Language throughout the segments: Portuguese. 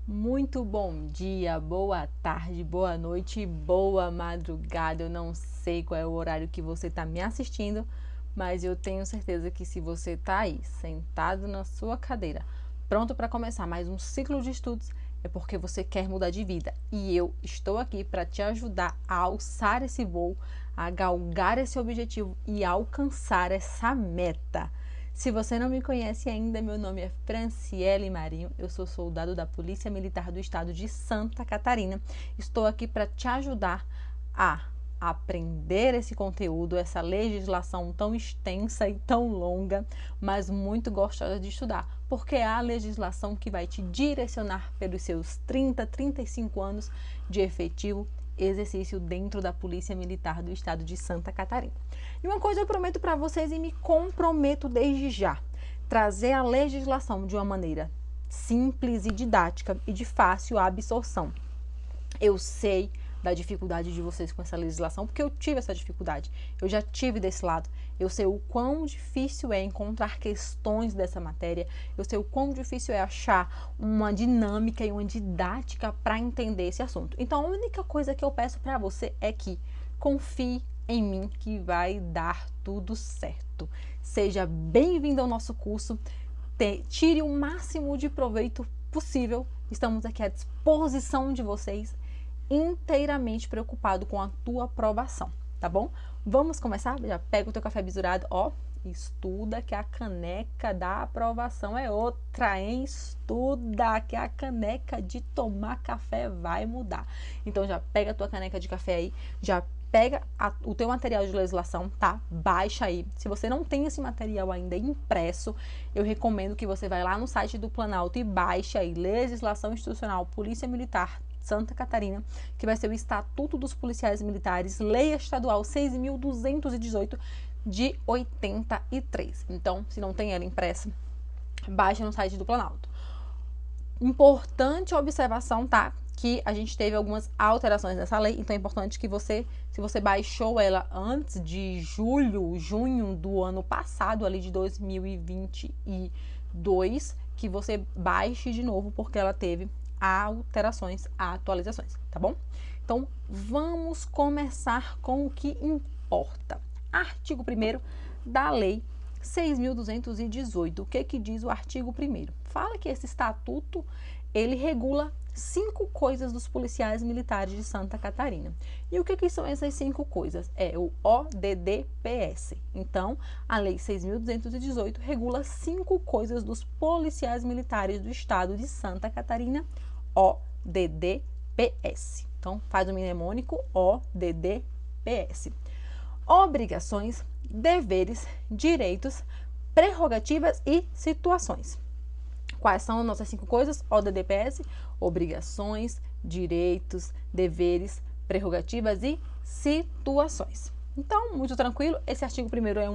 Muito bom dia, boa tarde, boa noite, boa madrugada. Eu não sei qual é o horário que você está me assistindo, mas eu tenho certeza que se você está aí, sentado na sua cadeira, pronto para começar mais um ciclo de estudos, é porque você quer mudar de vida. E eu estou aqui para te ajudar a alçar esse voo, a galgar esse objetivo e alcançar essa meta. Se você não me conhece ainda, meu nome é Franciele Marinho, eu sou soldado da Polícia Militar do Estado de Santa Catarina. Estou aqui para te ajudar a aprender esse conteúdo, essa legislação tão extensa e tão longa, mas muito gostosa de estudar, porque é a legislação que vai te direcionar pelos seus 35 anos de efetivo exercício dentro da Polícia Militar do Estado de Santa Catarina. E uma coisa eu prometo para vocês e me comprometo desde já: trazer a legislação de uma maneira simples e didática e de fácil absorção. Eu sei da dificuldade de vocês com essa legislação, porque eu tive essa dificuldade, eu já tive desse lado. Eu sei o quão difícil é encontrar questões dessa matéria, eu sei o quão difícil é achar uma dinâmica e uma didática para entender esse assunto. Então, a única coisa que eu peço para você é que confie em mim, que vai dar tudo certo. Seja bem-vindo ao nosso curso, tire o máximo de proveito possível. Estamos aqui à disposição de vocês, inteiramente preocupado com a tua aprovação, tá bom? Vamos começar? Já pega o teu café bisurado, ó, estuda que a caneca da aprovação é outra, hein? Estuda que a caneca de tomar café vai mudar. Então já pega a tua caneca de café aí, já pega o teu material de legislação, tá? Baixa aí. Se você não tem esse material ainda impresso, eu recomendo que você vá lá no site do Planalto e baixe aí Legislação Institucional Polícia Militar Santa Catarina, que vai ser o Estatuto dos Policiais Militares, Lei Estadual 6.218 de 83. Então, se não tem ela impressa, baixa no site do Planalto. Importante observação, tá? Que a gente teve algumas alterações nessa lei, então é importante que você, se você baixou ela antes de junho do ano passado, ali de 2022, que você baixe de novo, porque ela teve alterações, atualizações, tá bom? Então, vamos começar com o que importa. Artigo 1º da Lei 6.218. O que diz o artigo 1º? Fala que esse estatuto, ele regula 5 coisas dos policiais militares de Santa Catarina. E o que são essas 5 coisas? É o ODDPS. Então, a Lei 6.218 regula 5 coisas dos policiais militares do Estado de Santa Catarina, ODDPS. Então, faz o mnemônico ODDPS. Obrigações, deveres, direitos, prerrogativas e situações. Quais são as nossas 5 coisas? ODDPS: obrigações, direitos, deveres, prerrogativas e situações. Então, muito tranquilo. Esse artigo 1º é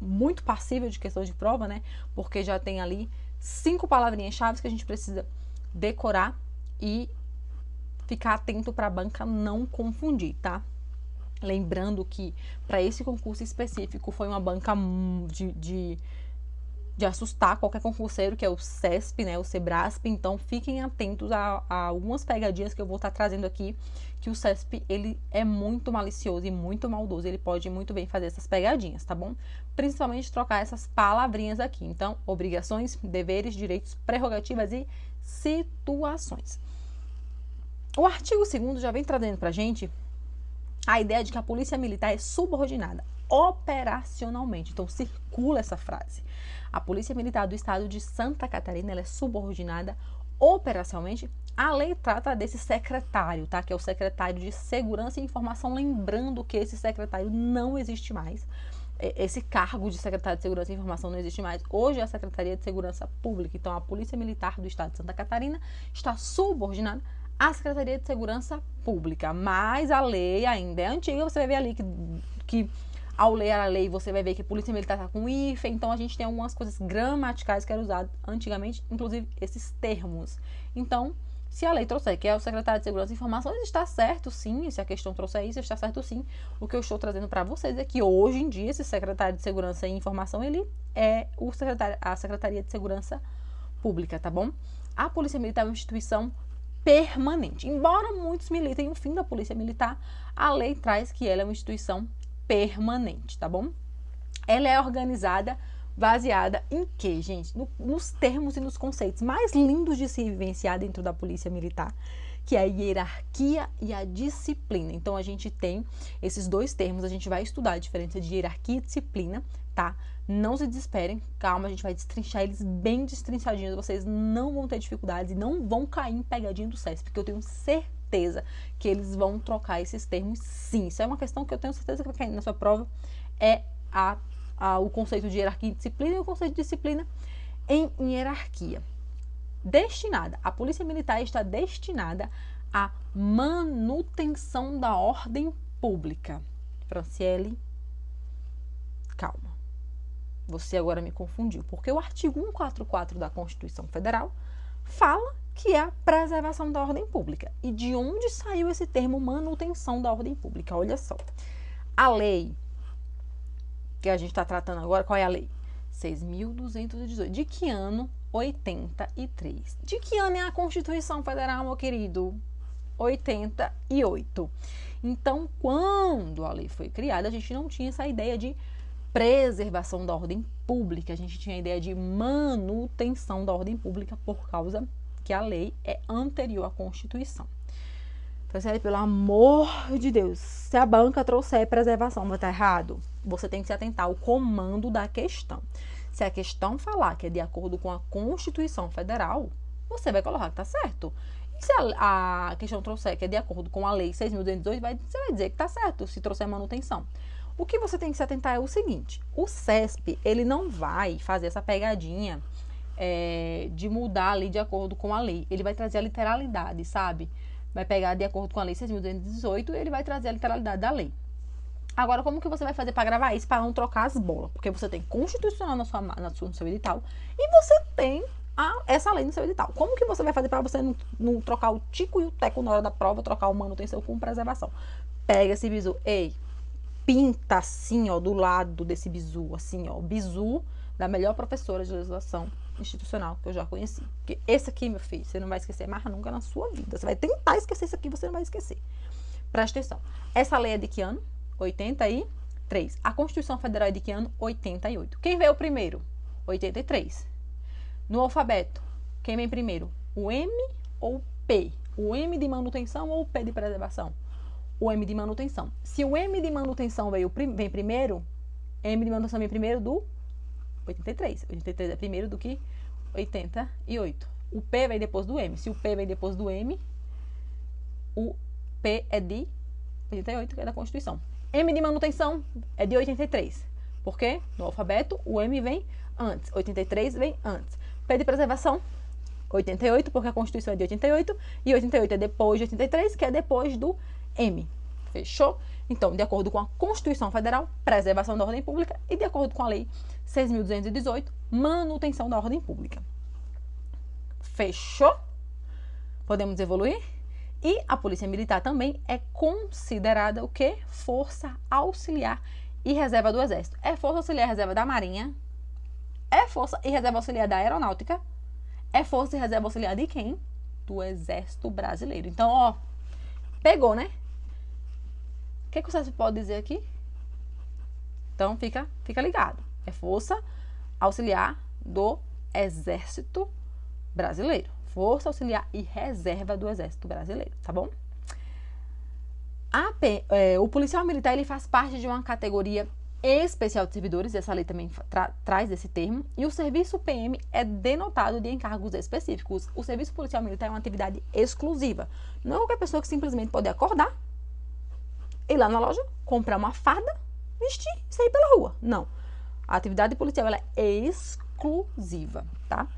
muito passível de questões de prova, né? Porque já tem ali 5 palavrinhas-chave que a gente precisa decorar e ficar atento para a banca não confundir, tá? Lembrando que para esse concurso específico foi uma banca de assustar qualquer concurseiro, que é o CESP, né, o Sebrasp. Então fiquem atentos a algumas pegadinhas que eu vou estar trazendo aqui, que o CESP, ele é muito malicioso e muito maldoso, ele pode muito bem fazer essas pegadinhas, tá bom? Principalmente trocar essas palavrinhas aqui. Então, obrigações, deveres, direitos, prerrogativas e situações. O artigo 2º já vem trazendo pra gente a ideia de que a polícia militar é subordinada operacionalmente. Então, circula essa frase. A Polícia Militar do Estado de Santa Catarina, ela é subordinada operacionalmente. A lei trata desse secretário, tá? Que é o secretário de Segurança e Informação. Lembrando que esse secretário não existe mais. Esse cargo de secretário de Segurança e Informação não existe mais. Hoje é a Secretaria de Segurança Pública. Então, a Polícia Militar do Estado de Santa Catarina está subordinada à Secretaria de Segurança Pública. Mas a lei ainda é antiga. Você vai ver ali que ao ler a lei, você vai ver que a Polícia Militar está com hífen. Então, a gente tem algumas coisas gramaticais que eram usadas antigamente, inclusive esses termos. Então, se a lei trouxer que é o secretário de Segurança e Informações, está certo sim. Se a questão trouxer isso, está certo sim. O que eu estou trazendo para vocês é que hoje em dia, esse secretário de Segurança e Informação, ele é a Secretaria de Segurança Pública, tá bom? A Polícia Militar é uma instituição permanente. Embora muitos militem o fim da Polícia Militar, a lei traz que ela é uma instituição permanente, tá bom? Ela é organizada baseada em quê, gente? Nos termos e nos conceitos mais lindos de se vivenciar dentro da Polícia Militar, que é a hierarquia e a disciplina. Então, a gente tem esses dois termos, a gente vai estudar a diferença de hierarquia e disciplina, tá? Não se desesperem, calma, a gente vai destrinchar eles bem destrinchadinhos, vocês não vão ter dificuldades e não vão cair em pegadinha do SESP, porque eu tenho certeza que eles vão trocar esses termos sim. Isso é uma questão que eu tenho certeza que vai cair na sua prova, é o conceito de hierarquia e disciplina e o conceito de disciplina em hierarquia. A Polícia Militar está destinada à manutenção da ordem pública. Franciele, calma. Você agora me confundiu, porque o artigo 144 da Constituição Federal fala que é a preservação da ordem pública. E de onde saiu esse termo manutenção da ordem pública? Olha só. A lei que a gente está tratando agora, qual é a lei? 6.218. De que ano? 83. De que ano é a Constituição Federal, meu querido? 88. Então, quando a lei foi criada, a gente não tinha essa ideia de preservação da ordem pública, a gente tinha a ideia de manutenção da ordem pública por causa que a lei é anterior à Constituição. Então, pelo amor de Deus, se a banca trouxer preservação, vai estar errado. Você tem que se atentar ao comando da questão. Se a questão falar que é de acordo com a Constituição Federal, você vai colocar que está certo. E se a questão trouxer que é de acordo com a Lei 6.218, você vai dizer que está certo, se trouxer manutenção. O que você tem que se atentar é o seguinte, o SESP, ele não vai fazer essa pegadinha de mudar ali de acordo com a lei. Ele vai trazer a literalidade, sabe? Vai pegar de acordo com a Lei 6.218 e ele vai trazer a literalidade da lei. Agora, como que você vai fazer para gravar isso, para não trocar as bolas? Porque você tem constitucional no seu edital e você tem essa lei no seu edital. Como que você vai fazer para você não trocar o tico e o teco na hora da prova, trocar o manutenção com preservação? Pega esse bizu, pinta assim, ó, do lado desse bizu, assim, ó, bizu da melhor professora de legislação institucional que eu já conheci. Porque esse aqui, meu filho, você não vai esquecer mais nunca na sua vida. Você vai tentar esquecer isso aqui, você não vai esquecer. Presta atenção. Essa lei é de que ano? 83. A Constituição Federal é de que ano? 88. Quem veio primeiro? 83. No alfabeto, quem vem primeiro? O M ou o P? O M de manutenção ou o P de preservação? O M de manutenção. Se o M de manutenção vem primeiro, M de manutenção vem primeiro do 83. 83 é primeiro do que 88. O P vem depois do M. Se o P vem depois do M, o P é de 88, que é da Constituição. M de manutenção é de 83. Por quê? No alfabeto, o M vem antes. 83 vem antes. P de preservação, 88, porque a Constituição é de 88. E 88 é depois de 83, que é depois do M. Fechou? Então, de acordo com a Constituição Federal, preservação da ordem pública. E de acordo com a Lei 6.218, manutenção da ordem pública. Fechou? Podemos evoluir? E a Polícia Militar também é considerada o quê? Força auxiliar e reserva do Exército. É força auxiliar e reserva da Marinha. É força e reserva auxiliar da Aeronáutica. É força e reserva auxiliar de quem? Do Exército Brasileiro. Então, ó, pegou, né? O que você pode dizer aqui? Então, fica ligado. É força auxiliar do Exército Brasileiro. Força auxiliar e reserva do Exército Brasileiro, tá bom? O policial militar, ele faz parte de uma categoria especial de servidores, essa lei também traz esse termo, e o serviço PM é denotado de encargos específicos. O serviço policial militar é uma atividade exclusiva. Não é qualquer pessoa que simplesmente pode acordar, ir lá na loja, comprar uma farda, vestir e sair pela rua. Não. A atividade policial, ela é exclusiva, tá?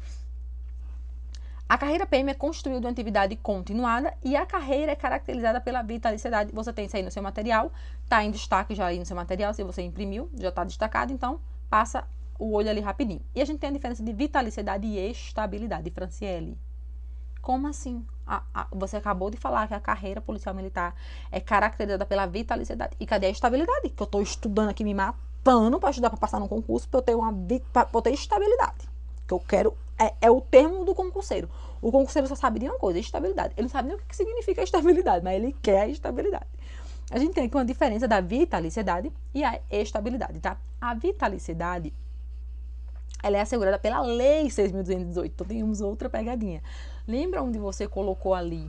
A carreira PM é constituída de uma atividade continuada e a carreira é caracterizada pela vitaliciedade. Você tem isso aí no seu material, tá em destaque já aí no seu material, se você imprimiu, já está destacado, então passa o olho ali rapidinho. E a gente tem a diferença de vitaliciedade e estabilidade. Franciele, como assim? Você acabou de falar que a carreira policial militar é caracterizada pela vitaliciedade. E cadê a estabilidade? Que eu estou estudando aqui, me matando para estudar para passar no concurso, para eu ter estabilidade. Que eu quero É o termo do concurseiro. O concurseiro só sabe de uma coisa, estabilidade. Ele não sabe nem o que significa estabilidade, mas ele quer a estabilidade. A gente tem aqui uma diferença da vitaliciedade e a estabilidade, tá? A vitaliciedade, ela é assegurada pela Lei 6.218. Então, temos outra pegadinha. Lembra onde você colocou ali?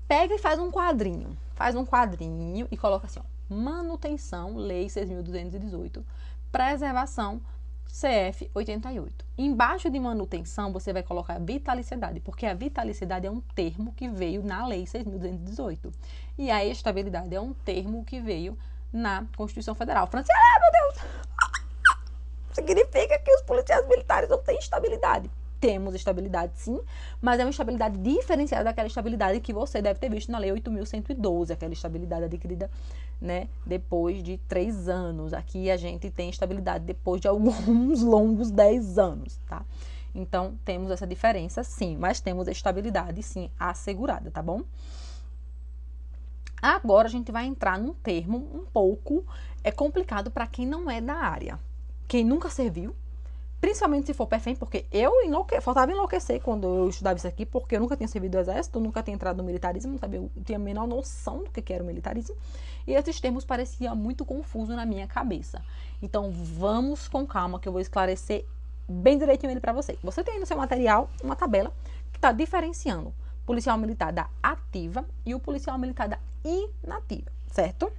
Pega e faz um quadrinho. Faz um quadrinho e coloca assim, ó. Manutenção, Lei 6.218. Preservação, CF 88. Embaixo de manutenção, você vai colocar vitaliciedade, porque a vitaliciedade é um termo que veio na Lei 6.218. E a estabilidade é um termo que veio na Constituição Federal. Franciele, meu Deus! Significa que os policiais militares não têm estabilidade. Temos estabilidade, sim, mas é uma estabilidade diferenciada daquela estabilidade que você deve ter visto na Lei 8.112, aquela estabilidade adquirida, né, depois de 3 anos. Aqui a gente tem estabilidade depois de alguns longos 10 anos, tá? Então, temos essa diferença, sim, mas temos a estabilidade, sim, assegurada, tá bom? Agora, a gente vai entrar num termo um pouco complicado para quem não é da área. Quem nunca serviu, principalmente se for perfém, porque faltava enlouquecer quando eu estudava isso aqui, porque eu nunca tinha servido do exército, nunca tinha entrado no militarismo, não sabia, eu tinha a menor noção do que era o militarismo, e esses termos pareciam muito confusos na minha cabeça. Então, vamos com calma, que eu vou esclarecer bem direitinho ele para você. Você tem no seu material uma tabela que está diferenciando o policial militar da ativa e o policial militar da inativa, certo?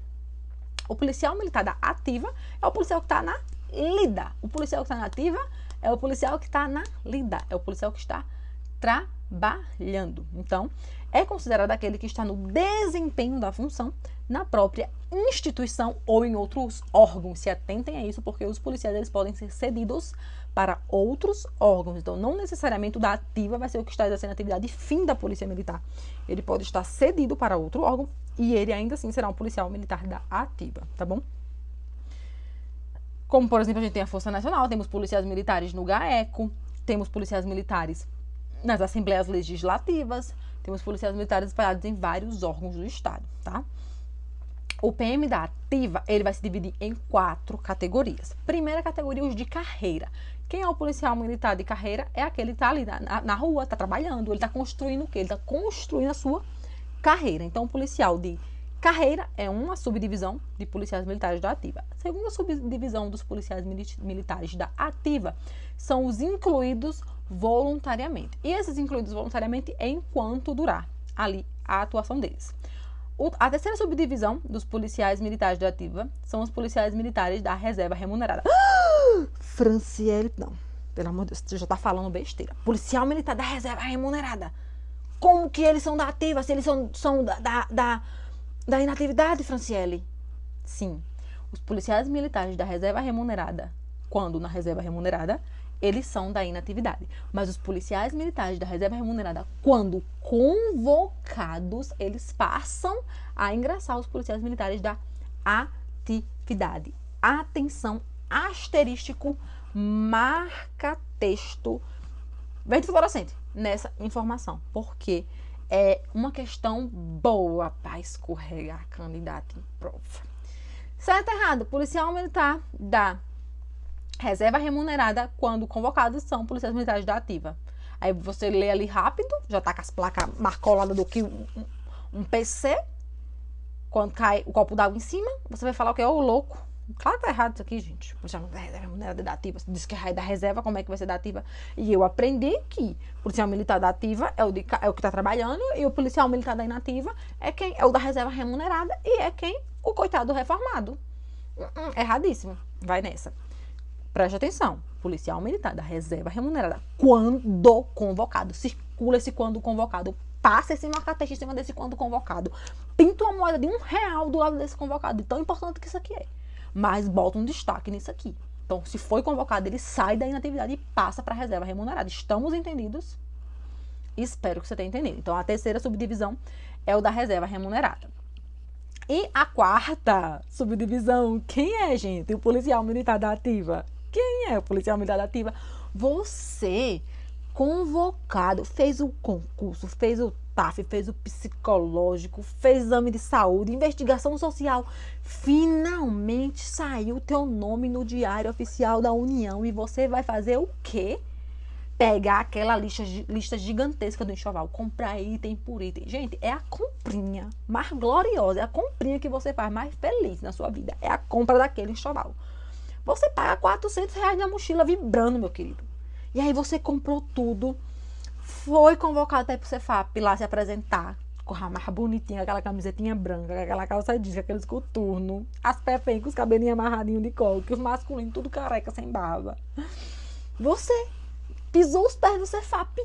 O policial militar da ativa é o policial que está na lida. O policial que está na ativa é o policial que está na lida. É o policial que está trabalhando. Então, é considerado aquele que está no desempenho da função na própria instituição ou em outros órgãos. Se atentem a isso, porque os policiais eles podem ser cedidos para outros órgãos. Então, não necessariamente o da ativa vai ser o que está exercendo a atividade fim da polícia militar. Ele pode estar cedido para outro órgão e ele ainda assim será um policial militar da ativa, tá bom? Como, por exemplo, a gente tem a Força Nacional, temos policiais militares no GAECO, temos policiais militares nas Assembleias Legislativas, temos policiais militares espalhados em vários órgãos do Estado, tá? O PM da ativa, ele vai se dividir em 4 categorias. Primeira categoria, os de carreira. Quem é o policial militar de carreira? É aquele que está ali na rua, está trabalhando, ele está construindo o quê? Ele está construindo a sua carreira. Então, o policial de carreira é uma subdivisão de policiais militares da ativa. A segunda subdivisão dos policiais militares da ativa são os incluídos voluntariamente. E esses incluídos voluntariamente é enquanto durar ali a atuação deles. A terceira subdivisão dos policiais militares da ativa são os policiais militares da reserva remunerada. Franciele, não. Pelo amor de Deus, você já tá falando besteira. Policial militar da reserva remunerada. Como que eles são da ativa se eles são da inatividade, Franciele? Sim. Os policiais militares da reserva remunerada, quando na reserva remunerada, eles são da inatividade. Mas os policiais militares da reserva remunerada, quando convocados, eles passam a ingressar os policiais militares da atividade. Atenção, asterístico, marca texto, verde fluorescente nessa informação. Porque é uma questão boa para escorregar candidato em prova. Certo ou errado? Policial militar da reserva remunerada, quando convocados, são policiais militares da ativa. Aí você lê ali rápido, já tá com as placas marcoladas do que um PC. Quando cai o copo d'água em cima, você vai falar o que? Ô, louco. Claro que tá errado isso aqui, gente. Policial militar da reserva remunerada da ativa. Você diz que é da reserva, como é que vai ser da ativa? E eu aprendi que o policial militar da ativa é o que tá trabalhando e o policial militar da inativa é o da reserva remunerada e é o coitado reformado. Erradíssimo. Vai nessa. Preste atenção, policial militar da reserva remunerada, quando convocado, circula esse quando convocado, passa esse marca-texto em cima desse quando convocado, pinta uma moeda de R$1 do lado desse convocado, de tão importante que isso aqui é, mas bota um destaque nisso aqui. Então, se foi convocado, ele sai da inatividade e passa para a reserva remunerada. Estamos entendidos? Espero que você tenha entendido. Então, a terceira subdivisão é o da reserva remunerada. E a quarta subdivisão, quem é, gente? O policial militar da ativa. Quem é o policial militar da ativa? Você, convocado, fez o concurso, fez o TAF, fez o psicológico, fez exame de saúde, investigação social. Finalmente saiu o teu nome no Diário Oficial da União e você vai fazer o quê? pega aquela lista gigantesca do enxoval, compra item por item. Gente, é a comprinha mais gloriosa, é a comprinha que você faz mais feliz na sua vida. É a compra daquele enxoval. Você paga R$400 na mochila vibrando, meu querido. E aí você comprou tudo, foi convocado até pro Cefap lá se apresentar, com a mais bonitinha, aquela camisetinha branca, aquela calça jeans, aqueles coturnos, as pepem com os cabelinhos amarradinhos de coque, os masculinos tudo careca, sem barba. Você pisou os pés do Cefap,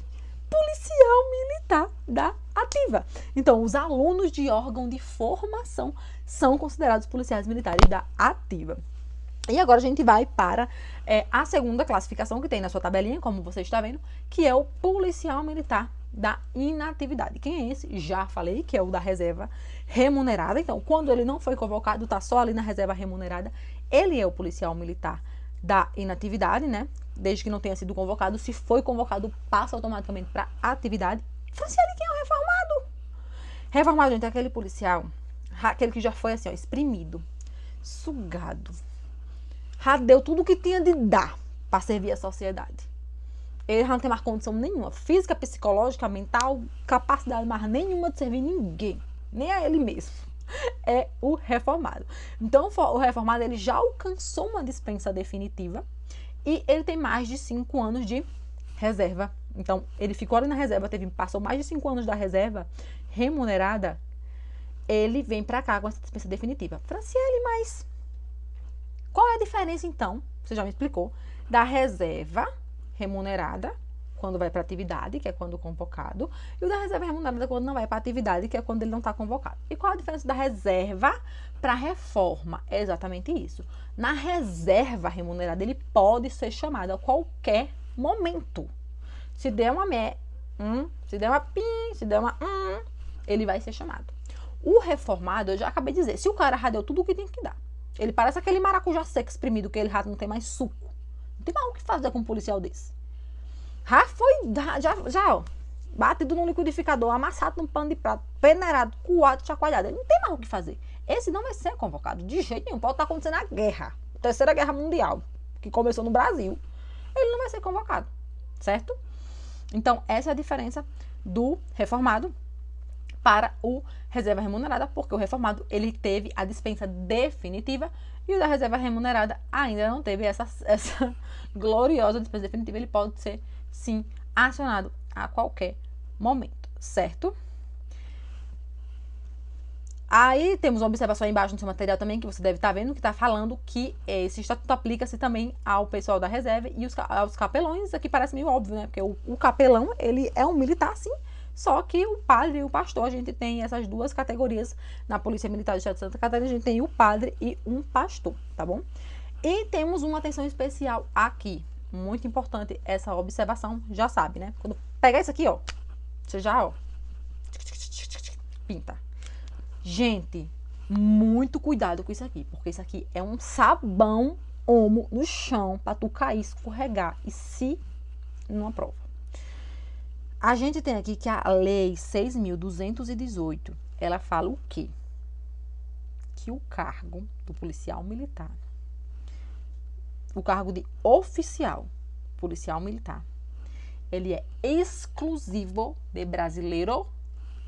policial militar da Ativa. Então, os alunos de órgão de formação são considerados policiais militares da Ativa. E agora a gente vai para a segunda classificação que tem na sua tabelinha, como você está vendo, que é o policial militar da inatividade. Quem é esse? Já falei, que é o da reserva remunerada. Então, quando ele não foi convocado, está só ali na reserva remunerada, ele é o policial militar da inatividade, né? Desde que não tenha sido convocado. Se foi convocado, passa automaticamente para atividade. Franciele, quem é o reformado? Reformado, gente, é aquele policial, aquele que já foi assim, ó, exprimido, sugado, já deu tudo o que tinha de dar para servir a sociedade. Ele já não tem mais condição nenhuma, física, psicológica, mental, capacidade mais nenhuma de servir ninguém, nem a ele mesmo. É o reformado. Então, o reformado, ele já alcançou uma dispensa definitiva e ele tem mais de 5 anos de reserva. Então, ele ficou ali na reserva, passou mais de 5 anos da reserva remunerada, ele vem para cá com essa dispensa definitiva. Franciele, mas qual é a diferença, então, você já me explicou, da reserva remunerada, quando vai para atividade, que é quando convocado, e o da reserva remunerada quando não vai para atividade, que é quando ele não está convocado. E qual a diferença da reserva para reforma? É exatamente isso. Na reserva remunerada, ele pode ser chamado a qualquer momento. Se der uma se der uma pim, se der uma ele vai ser chamado. O reformado, eu já acabei de dizer, se o cara já deu tudo o que tem que dar, ele parece aquele maracujá seco exprimido, que ele já não tem mais suco. Não tem mais o que fazer com um policial desse. Já, ó, batido no liquidificador, amassado num pano de prato, peneirado, coado, chacoalhado. Ele não tem mais o que fazer. Esse não vai ser convocado de jeito nenhum. Pode estar acontecendo a guerra, a Terceira Guerra Mundial, que começou no Brasil. Ele não vai ser convocado, certo? Então, essa é a diferença do reformado para o reserva remunerada, porque o reformado, ele teve a dispensa definitiva e o da reserva remunerada ainda não teve essa gloriosa dispensa definitiva. Ele pode ser, sim, acionado a qualquer momento, certo? Aí temos uma observação aí embaixo no seu material também, que você deve estar vendo, que está falando que esse estatuto aplica-se também ao pessoal da reserva e aos capelões. Aqui parece meio óbvio, né? Porque o capelão, ele é um militar, sim, só que o padre e o pastor, a gente tem essas duas categorias na Polícia Militar do Estado de Santa Catarina. A gente tem o padre e um pastor, tá bom? E temos uma atenção especial aqui, muito importante essa observação, já sabe, né? Quando pegar isso aqui, ó, você já, ó, pinta. Gente, muito cuidado com isso aqui, porque isso aqui é um sabão Omo no chão para tu cair, escorregar e se numa prova. A gente tem aqui que a Lei 6.218, ela fala o quê? Que o cargo do policial militar, o cargo de oficial policial militar, ele é exclusivo de brasileiro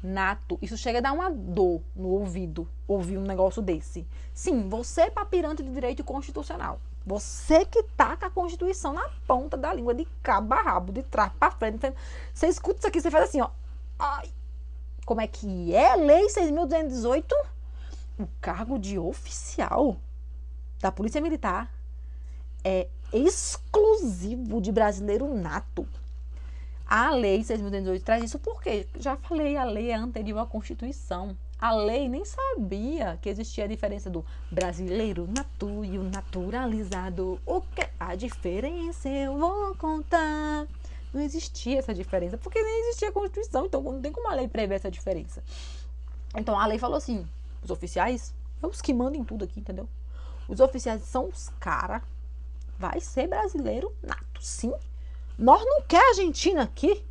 nato. Isso chega a dar uma dor no ouvido, ouvir um negócio desse. Sim, você, papirante de direito constitucional, você que tá com a Constituição na ponta da língua, de cabo a rabo, de trás para frente, você escuta isso aqui, você faz assim, ó. Ai, como é que é? Lei 6.218? O cargo de oficial da Polícia Militar é exclusivo de brasileiro nato. A Lei 6.218 traz isso porque, já falei, a lei é anterior à Constituição. A lei nem sabia que existia a diferença do brasileiro nato e o naturalizado. O que? A diferença eu vou contar. Não existia essa diferença, porque nem existia a Constituição, então não tem como a lei prever essa diferença. Então a lei falou assim, os oficiais, é os que mandam em tudo aqui, entendeu? Os oficiais são os caras, vai ser brasileiro nato, sim. Nós não quer Argentina aqui,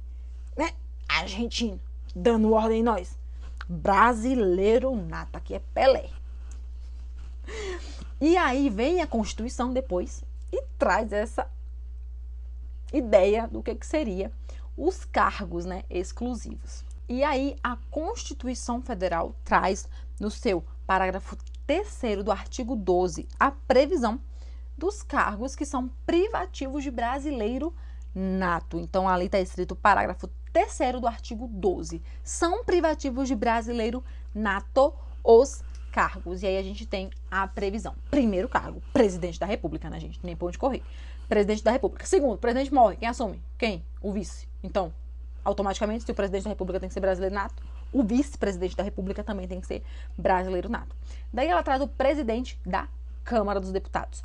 né? Argentina, dando ordem em nós. Brasileiro nato, aqui é Pelé. E aí vem a Constituição depois e traz ideia do que seria os cargos, né, exclusivos. E aí a Constituição Federal traz no seu parágrafo 3º do artigo 12 a previsão dos cargos que são privativos de brasileiro nato. Então ali está escrito parágrafo 3º do artigo 12. São privativos de brasileiro nato os cargos. E aí a gente tem a previsão. Primeiro cargo, presidente da República, né, gente? Nem por onde correr. Presidente da República. Segundo, o presidente morre. Quem assume? Quem? O vice. Então, automaticamente, se o presidente da República tem que ser brasileiro nato, o vice-presidente da República também tem que ser brasileiro nato. Daí ela traz o presidente da Câmara dos Deputados.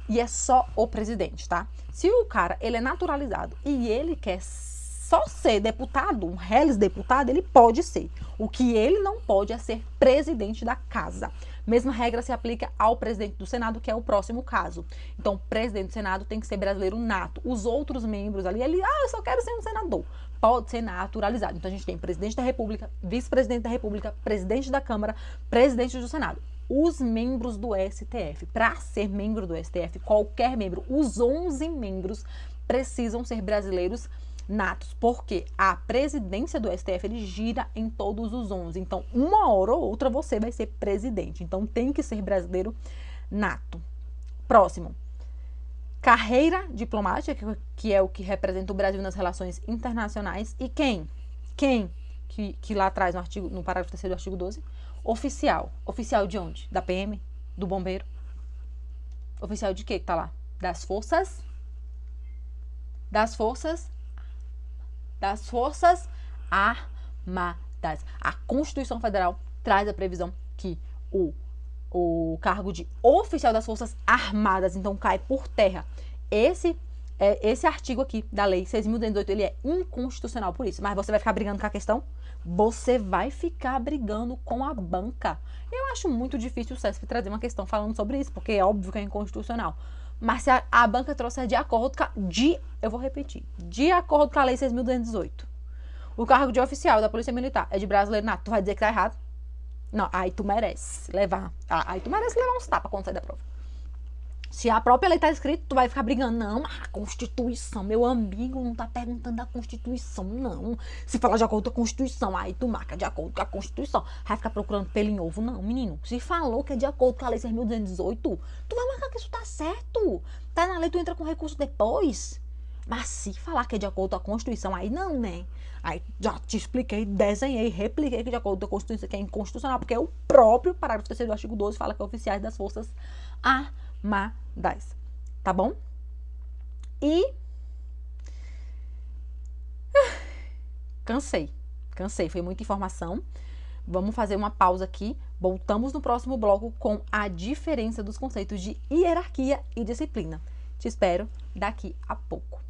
E é só o presidente, tá? Se o cara, ele é naturalizado e ele quer só ser deputado, um reles deputado, ele pode ser. O que ele não pode é ser presidente da casa. Mesma regra se aplica ao presidente do Senado, que é o próximo caso. Então, o presidente do Senado tem que ser brasileiro nato. Os outros membros ali, eu só quero ser um senador. Pode ser naturalizado. Então, a gente tem presidente da República, vice-presidente da República, presidente da Câmara, presidente do Senado. Os membros do STF. Para ser membro do STF, qualquer membro, os 11 membros precisam ser brasileiros natos, porque a presidência do STF ele gira em todos os 11. Então, uma hora ou outra você vai ser presidente. Então, tem que ser brasileiro nato. Próximo. Carreira diplomática, que é o que representa o Brasil nas relações internacionais. E quem? Que lá atrás, no parágrafo 3º do artigo 12? Oficial. Oficial de onde? Da PM? Do bombeiro? Oficial de quê que tá lá? Das forças armadas. A Constituição Federal traz a previsão que o cargo de oficial das Forças Armadas, então, cai por terra. Esse artigo aqui da Lei 6.218, ele é inconstitucional por isso. Mas você vai ficar brigando com a questão? Você vai ficar brigando com a banca. Eu acho muito difícil o CESP trazer uma questão falando sobre isso, porque é óbvio que é inconstitucional. Mas se a banca trouxer de acordo com eu vou repetir, de acordo com a Lei 6.218, o cargo de oficial da Polícia Militar é de brasileiro nato, tu vai dizer que tá errado? Não, aí tu merece levar uns tapas quando sair da prova. Se a própria lei tá escrito, tu vai ficar brigando. Não, a Constituição, meu amigo, não tá perguntando da Constituição, não. Se falar de acordo com a Constituição, aí tu marca de acordo com a Constituição. Vai ficar procurando pelo em ovo, não, menino. Se falou que é de acordo com a Lei 6.218, tu vai marcar que isso tá certo. Tá na lei, tu entra com recurso depois. Mas se falar que é de acordo com a Constituição, aí não, né? Aí já te expliquei, desenhei, repliquei que de acordo com a Constituição, que é inconstitucional, porque o próprio parágrafo 3º do artigo 12 fala que é oficiais das Forças Armadas. Tá bom? E cansei, foi muita informação. Vamos fazer uma pausa aqui. Voltamos no próximo bloco com a diferença dos conceitos de hierarquia e disciplina. Te espero daqui a pouco.